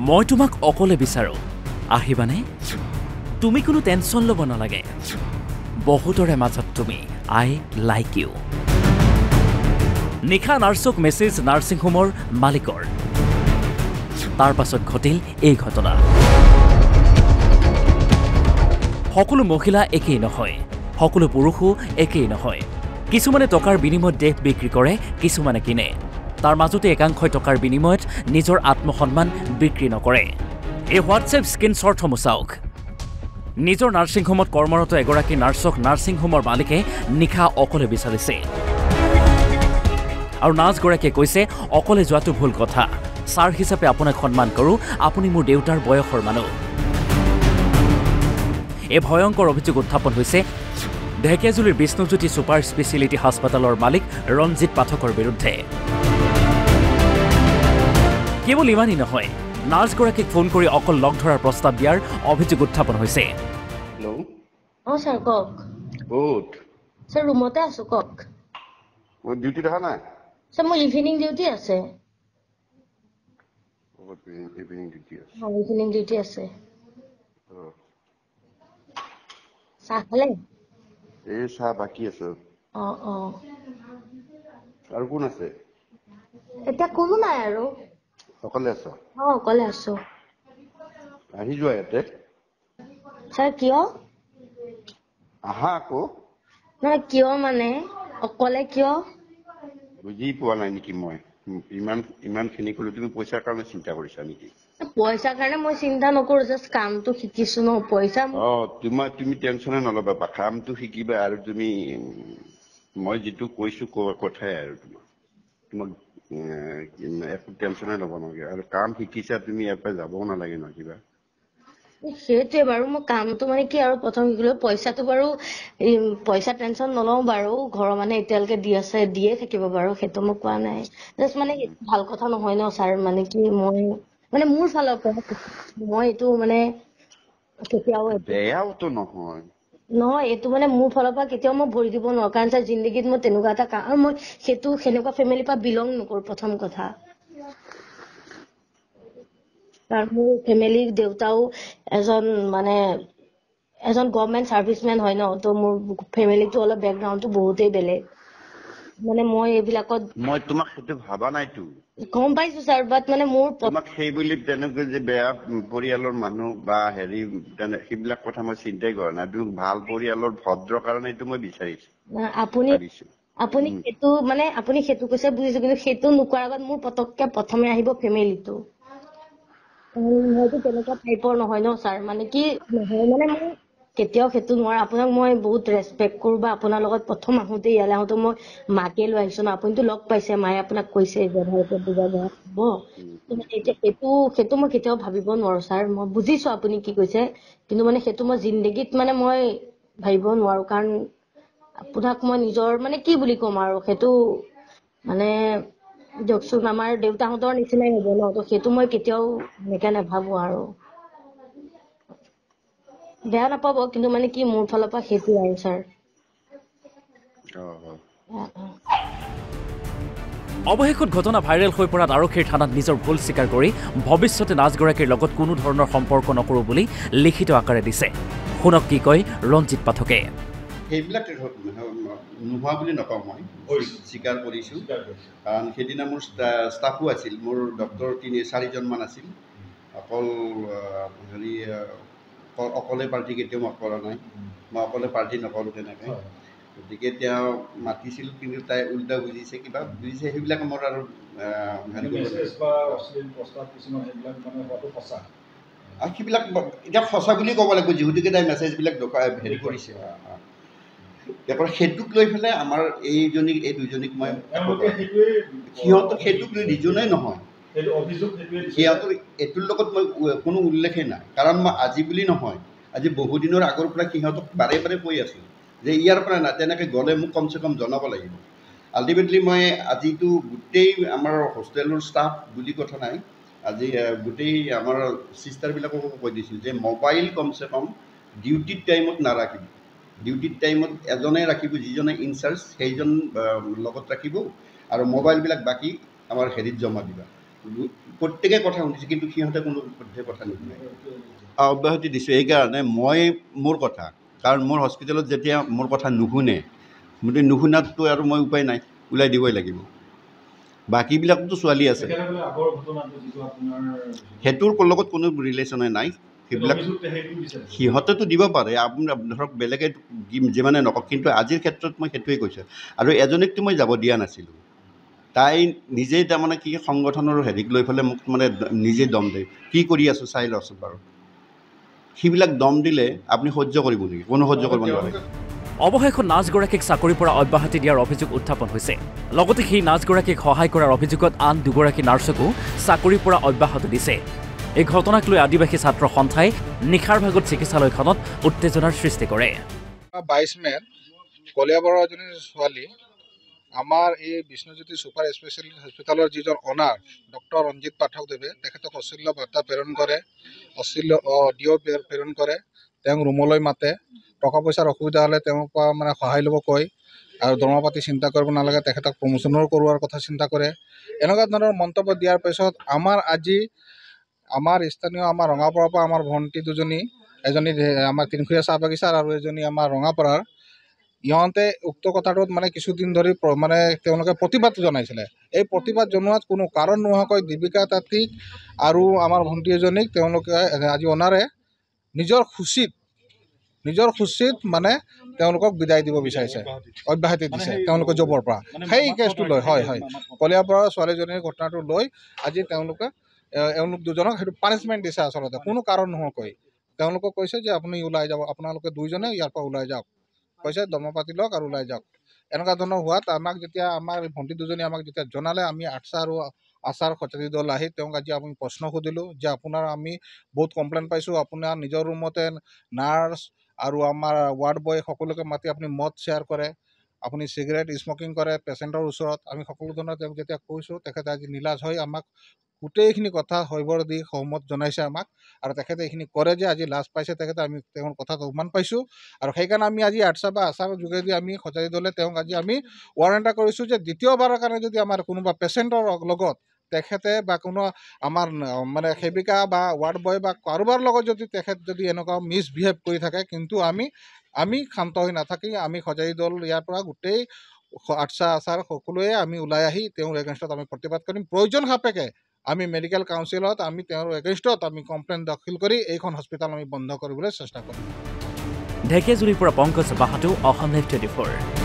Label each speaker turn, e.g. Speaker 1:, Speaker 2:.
Speaker 1: মই তোমাক অকলে বিচাৰো আহিবানে তুমি কোনো টেনচন ল'ব নালাগে বহুতৰে মাজত তুমি আই লাইক ইউ নিখা নাৰ্ছক মেছেজ নাৰ্ছিং হোমৰ মালিকৰ তাৰ পাছত ঘটিল এই ঘটনা সকলো মহিলা একেই নহয় সকলো পুৰুষো একেই নহয় কিছুমানে টকাৰ বিনিময়ত দেহ বিক্ৰী কৰে কিছুমানে কিনে তাৰ মাজতে একাংশই টকাৰ বিনিময়ত নিজৰ আত্মসন্মান বিক্ৰী নকৰে এই হোৱাটছএপ স্ক্ৰীনশ্বটসমূহ চাওক নিজৰ নাৰ্ছিং হোমত কৰ্মৰত এগৰাকী নাৰ্ছক নাৰ্ছিং হোমৰ মালিকে নিশা অকলে বিচাৰিছে আৰু নাৰ্ছগৰাকীয়ে কৈছে অকলে যোৱাটো ভুল কথা ছাৰ হিচাপে আপোনাক সন্মান কৰোঁ আপুনি মোৰ দেউতাৰ বয়সৰ মানুহ এই ভয়ংকৰ অভিযোগ উত্থাপন হৈছে ঢেকিয়াজুলিৰ বিষ্ণুজ্যোতি ছুপাৰ স্পেচিয়েলিটি হাস্পাতালৰ মালিক ৰঞ্জিত পাঠকৰ বিৰুদ্ধে কেৱল ইমানেই নহয় নাৰ্ছগৰাকীক ফোন কৰি অকল লগ ধৰাৰ প্ৰস্তাৱ দিয়াৰ অভিযোগ উত্থাপন হৈছে
Speaker 2: স্যাৰ কওক স্যাৰ ৰুমতে আছো কওক
Speaker 3: ডিউটি দেখা নাই
Speaker 2: স্যাৰ মোৰ ইভিনিং ডিউটি আছে ইভিনিং ডিউটি আছে চাহ খালে
Speaker 3: এই চাহ বাকী আছে আৰু কোন আছে
Speaker 2: এতিয়া কোনো নাই আৰু
Speaker 3: অকলে আছ
Speaker 2: অকলে আছো
Speaker 3: আহি যোৱা ইয়াতে
Speaker 2: স্যাৰ কিয়
Speaker 3: আহা আকৌ
Speaker 2: নহয় কিয় মানে অকলে কিয়
Speaker 3: বুজি পোৱা নাই নেকি মই ইমানখিনি ক'লো তুমি পইচাৰ কাৰণে চিন্তা কৰিছা নেকি
Speaker 2: পইচাৰ কাৰণে মই চিন্তা নকৰো জাষ্ট কামটো শিকিছো ন পইচা
Speaker 3: তুমি টেনচনে নল'বা কামটো শিকিবা আৰু তুমি মই যিটো কৈছো কথাই আৰু তোমাক একো টেনচনে ল'ব নালাগে আৰু কাম শিকিছা তুমি ইয়াৰ পৰা যাবও নালাগে ন কিবা
Speaker 2: সেইটোৱে বাৰু মই কামটো মানে কি আৰু প্ৰথম শিকিলো পইচাটো বাৰু পইচা টেনচন নলওঁ বাৰু ঘৰৰ মানুহে এতিয়ালৈকে দি আছে দিয়ে থাকিব বাৰু সেইটো মই কোৱা নাই জাষ্ট মানে ভাল কথা নহয় ন ছাৰ মানে কি মই মানে মোৰ ফালৰ পৰা মই এইটো মানে কেতিয়াও
Speaker 3: বেয়াওতো নহয়
Speaker 2: এইটো মানে মোৰ ফালৰ পৰা কেতিয়াও মই ভৰি দিব নোৱাৰো কাৰণ ছাৰ জিন্দগীত মই তেনেকুৱা এটা কাম আৰু মই সেনেকুৱা ফেমিলিৰ পৰা বিলং নকৰো প্ৰথম কথা কাৰণ মোৰ ফেমিলিৰ দেউতাও এজন গভৰ্ণমেণ্ট চাৰ্ভিচমেন হয় ন তো মোৰ ফেমিলিটো অলপ বেকগ্ৰাউণ্ডটো বহুতেই বেলেগ মানে মই এইবিলাকত
Speaker 3: মই তোমাক সেইটো ভাবা নাইতো
Speaker 2: গম পাইছো ছাৰ বাট মানে মোৰ
Speaker 3: তোমাক সেই বুলি তেনেকৈ যে বেয়া পৰিয়ালৰ মানুহ বা হেৰি সেইবিলাক কথা মই চিন্তাই কৰা নাই তুমি ভাল পৰিয়ালৰ ভদ্ৰ কাৰণে এইটো মই বিচাৰিছো
Speaker 2: আপুনি সেইটো মানে আপুনি সেইটো কৈছে বুজিছো কিন্তু সেইটো নোকোৱাৰ আগত মোৰ পতককে প্ৰথমে আহিব ফেমিলিটো মইতো তেনেকুৱা টাইপৰ নহয় ন ছাৰ মানে কি নহয় মানে মই কেতিয়াও সেইটো নোৱাৰো আপোনাক মই বহুত ৰেচপেক্ট কৰো বা আপোনাৰ লগত প্ৰথম আহোঁতে ইয়ালৈ আহোঁতে মই মাকে লৈ আহিছো ন আপুনিতো লগ পাইছে মায়ে আপোনাক কৈছে যে ভালকে বুজা বেয়া হ'ব সেইটো মই কেতিয়াও ভাবিব নোৱাৰো ছাৰ মই বুজিছো আপুনি কি কৈছে কিন্তু মানে সেইটো মই জিন্দগীত মানে মই ভাবিব নোৱাৰো কাৰণ আপোনাক মই নিজৰ মানে কি বুলি ক'ম আৰু সেইটো মানে দিয়কচোন আমাৰ দেউতাহঁতৰ নিচিনাই হ'ব ন তো সেইটো মই কেতিয়াও এনেকে নাভাবো আৰু বেয়া নাপাব কিন্তু মানে কি মোৰ ফালৰ পৰা সেইটো আৰু ছাৰ
Speaker 1: অৱশেষত ঘটনা ভাইৰেল হৈ পৰাত আৰক্ষীৰ থানাত নিজৰ ভুল স্বীকাৰ কৰি ভৱিষ্যতে নাৰ্ছগৰাকীৰ লগত কোনো ধৰণৰ সম্পৰ্ক নকৰো বুলি লিখিত আকাৰে দিছে শুনক কি কয় ৰঞ্জিত পাঠকে
Speaker 3: সেইবিলাক নোহোৱা বুলি নকওঁ মই স্বীকাৰ কৰিছোঁ কাৰণ সেইদিনা মোৰ ষ্টাফো আছিল মোৰ ডক্টৰ 4জনমান আছিল অকল হেৰি অকলে পাৰ্টি কেতিয়াও মই কৰা নাই মই অকলে পাৰ্টি নকৰোঁ তেনেকৈ গতিকে তেওঁ মাতিছিল কিন্তু তাই উল্টা বুজিছে সেইবিলাক মোৰ আৰু সেইবিলাক এতিয়া সঁচা বুলি ক'ব লাগিব যিহেতুকে তাই মেছেজবিলাক হেৰি কৰিছে তাৰপৰা সেইটোক লৈ পেলাই আমাৰ এই দুজনীক মই সিহঁতক সেইটোক লৈ দুজনেই নহয় সিহঁতৰ এইটোৰ লগত মই কোনো উল্লেখেই নাই কাৰণ মই আজি বুলি নহয় আজি বহুদিনৰ আগৰ পৰা সিহঁতক বাৰে বাৰে কৈ আছোঁ যে ইয়াৰ পৰা নাই তেনেকৈ গ'লে মোক কমচে কম জনাব লাগিব আল্টিমেটলি মই আজিতো গোটেই আমাৰ হোষ্টেলৰ ষ্টাফ বুলি কথা নাই আজি গোটেই আমাৰ ছিষ্টাৰবিলাককো কৈ দিছিল যে মোবাইল কমচে কম ডিউটিৰ টাইমত নাৰাখিব ডিউটিৰ টাইমত এজনে ৰাখিব যিজনে ইনচাৰ্জ সেইজন লগত ৰাখিব আৰু মোবাইলবিলাক বাকী আমাৰ হেৰিত জমা দিবা প্ৰত্যেকে কথা শুনিছে, কিন্তু সিহঁতে কোনো কথা নুশুনে। অব্যাহতি দিছোঁ এইকাৰণে মই মোৰ কথা, কাৰণ মোৰ হস্পিটেলত যেতিয়া মোৰ কথা নুশুনে, নুশুনাততো আৰু মই উপায় নাই, ওলাই দিবই লাগিব। বাকীবিলাকতো ছোৱালী আছে, সেইটোৰ লগত কোনো ৰিলেশ্যনে নাই। সেইবিলাক সিহঁতেতো দিব পাৰে, আপুনি ধৰক বেলেগে যিমানে নকওক, কিন্তু আজিৰ ক্ষেত্ৰত মই সেইটোৱে কৈছোঁ। আৰু এজনীকতো মই যাব দিয়া নাছিলোঁ, তাই নিজেই তাৰমানে কি সংগঠনৰ হেৰিক লৈ পেলাই মোক মানে নিজেই দম দিয়ে, কি কৰি আছোঁ চাই লওঁচোন বাৰু। সেইবিলাক দম দিলে আপুনি সহ্য কৰিব নেকি? কোনো সহ্য কৰিব নোৱাৰে।
Speaker 1: অৱশেষত নাৰ্ছগৰাকীক চাকৰিৰ পৰা অব্যাহতি দিয়াৰ অভিযোগ উত্থাপন হৈছে। লগতে সেই নাৰ্ছগৰাকীক সহায় কৰাৰ অভিযোগত আন দুগৰাকী নাৰ্ছকো চাকৰিৰ পৰা অব্যাহতি দিছে। এই ঘটনাক লৈ আদিবাসী ছাত্ৰ সন্থাই নিশাৰ ভাগত চিকিৎসালয়খনত উত্তেজনাৰ সৃষ্টি কৰে।
Speaker 4: 22 মে'ত কলিয়াবৰৰ এজনী ছোৱালী আমাৰ এই বিষ্ণুজ্যোতি ছুপাৰ স্পেচিয়েলিটি হস্পিটেলৰ যিজন অনাৰ ডক্টৰ ৰঞ্জিত পাঠকদেৱে তেখেতক অশ্লীল বাৰ্তা প্ৰেৰণ কৰে, অশ্লীল অডিঅ' প্ৰেৰণ কৰে, তেওঁক ৰুমলৈ মাতে, টকা পইচাৰ অসুবিধা হ'লে তেওঁৰ পৰা মানে সহায় ল'ব কয়, আৰু দৰমহা পাতি চিন্তা কৰিব নালাগে, তেখেতক প্ৰমোচনৰ কৰোৱাৰ কথা চিন্তা কৰে। এনেকুৱা ধৰণৰ মন্তব্য দিয়াৰ পিছত আমাৰ স্থানীয় আমাৰ ৰঙাপাৰাৰ পৰা আমাৰ ভণ্টি দুজনী, এজনী আমাৰ তিনিখুৰীয়া চাহ বাগিচাৰ আৰু এজনী আমাৰ ৰঙাপাৰাৰ, ইহঁতে উক্ত কথাটোত মানে কিছুদিন ধৰি মানে তেওঁলোকে প্ৰতিবাদ জনাইছিলে। এই প্ৰতিবাদ জনোৱাত কোনো কাৰণ নোহোৱাকৈ দীপিকা তাঁতীক আৰু আমাৰ ভণ্টি এজনীক তেওঁলোকে আজি অনাৰে নিজৰ খুচিত মানে তেওঁলোকক বিদায় দিব বিচাৰিছে, অব্যাহতি দিছে তেওঁলোকে জবৰ পৰা। সেই কেছটো লৈ হয় কলিয়াবৰৰ ছোৱালীজনীৰ ঘটনাটো লৈ আজি এওঁলোক দুজনক সেইটো পানিছমেণ্ট দিছে। আচলতে কোনো কাৰণ নোহোৱাকৈ তেওঁলোকক কৈছে যে আপুনি ওলাই যাব, আপোনালোকে দুইজনে ইয়াৰ পৰা ওলাই যাওক, কৈছে দৰমহা পাতি লওক আৰু ওলাই যাওক। এনেকুৱা ধৰণৰ হোৱাত আমাৰ ভণ্টি দুজনী আমাক যেতিয়া জনালে, আমি আটছা আৰু আচাৰ সচেতী দল আহি তেওঁক আজি আমি প্ৰশ্ন সুধিলোঁ যে আপোনাৰ আমি বহুত কমপ্লেইন পাইছোঁ, আপোনাৰ নিজৰ ৰুমতে নাৰ্ছ আৰু আমাৰ ৱাৰ্ড বয় সকলোকে মাতি আপুনি মদ শ্বেয়াৰ কৰে, আপুনি চিগাৰেট স্মকিং কৰে পেচেণ্টৰ ওচৰত। আমি সকলো ধৰণৰ তেওঁক যেতিয়া কৈছোঁ, তেখেতে আজি নিলাজ হৈ আমাক গোটেইখিনি কথা সৈবৰ দি সহমত জনাইছে আমাক, আৰু তেখেতে এইখিনি কৰে যে আজি লাজ পাইছে তেখেতে, আমি তেওঁৰ কথাত অভিমান পাইছোঁ। আৰু সেইকাৰণে আমি আজি আটছা বা আচাৰৰ যোগেদি আমি সজাতি দলে তেওঁক আজি আমি ৱাৰেণ্ট এটা কৰিছোঁ যে দ্বিতীয়বাৰৰ কাৰণে যদি আমাৰ কোনোবা পেচেণ্টৰ লগত তেখেতে বা কোনো আমাৰ মানে সেৱিকা বা ৱাৰ্ড বয় বা কাৰোবাৰ লগত যদি এনেকুৱা মিছবিহেভ কৰি থাকে, কিন্তু আমি ক্ষান্ত হৈ নাথাকি আমি সজাতি দল ইয়াৰ পৰা গোটেই আটছা আচাৰ সকলোৱে আমি ওলাই আহি তেওঁৰ এগেইনষ্টত আমি প্ৰতিবাদ কৰিম। প্ৰয়োজন সাপেক্ষে আমি মেডিকেল কাউন্সিলত আমি তেওঁৰ এগেইনষ্টত আমি কমপ্লেইন দাখিল কৰি এইখন হস্পিটেল আমি বন্ধ কৰিবলৈ চেষ্টা কৰিম।
Speaker 1: ঢেকীয়াজুলিৰ পৰা পংকজ বাহাদুৰ, অসম লাইভ 24।